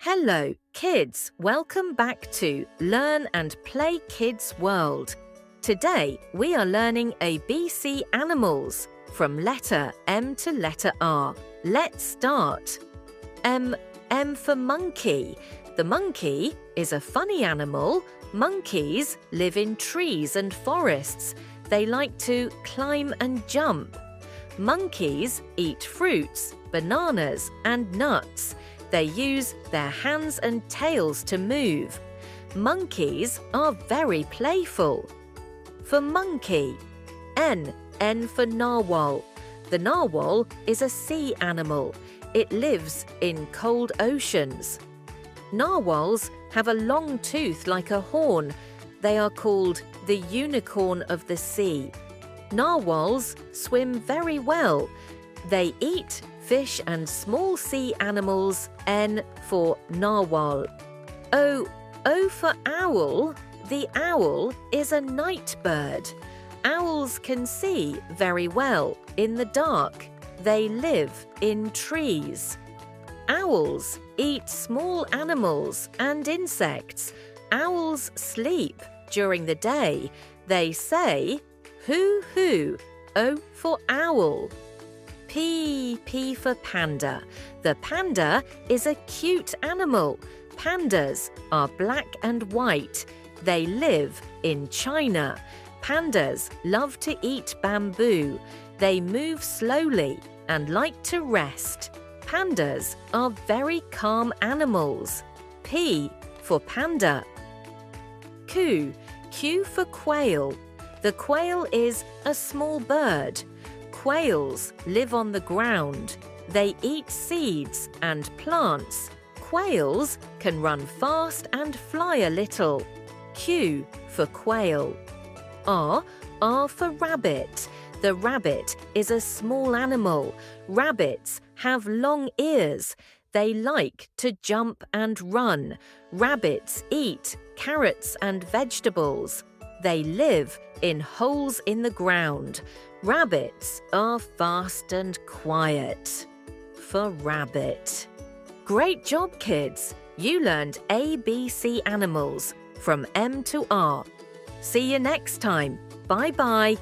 Hello, kids. Welcome back to Learn and Play Kids World. Today, we are learning ABC animals from letter M to letter R. Let's start. M for monkey. The monkey is a funny animal. Monkeys live in trees and forests. They like to climb and jump. Monkeys eat fruits, bananas, and nuts. They use their hands and tails to move. Monkeys are very playful. For monkey, N for narwhal. The narwhal is a sea animal. It lives in cold oceans. Narwhals have a long tooth like a horn. They are called the unicorn of the sea. Narwhals swim very well. They eat fish and small sea animals. N for narwhal. O for owl. The owl is a night bird. Owls can see very well in the dark. They live in trees. Owls eat small animals and insects. Owls sleep during the day. They say, hoo hoo. O for owl. P for panda. The panda is a cute animal. Pandas are black and white. They live in China. Pandas love to eat bamboo. They move slowly and like to rest. Pandas are very calm animals. P for panda. Q for quail. The quail is a small bird. Quails live on the ground. They eat seeds and plants. Quails can run fast and fly a little. Q for quail. R for rabbit. The rabbit is a small animal. Rabbits have long ears. They like to jump and run. Rabbits eat carrots and vegetables. They live in holes in the ground. Rabbits are fast and quiet. For rabbit. Great job, kids! You learned ABC animals from M to R. See you next time. Bye-bye.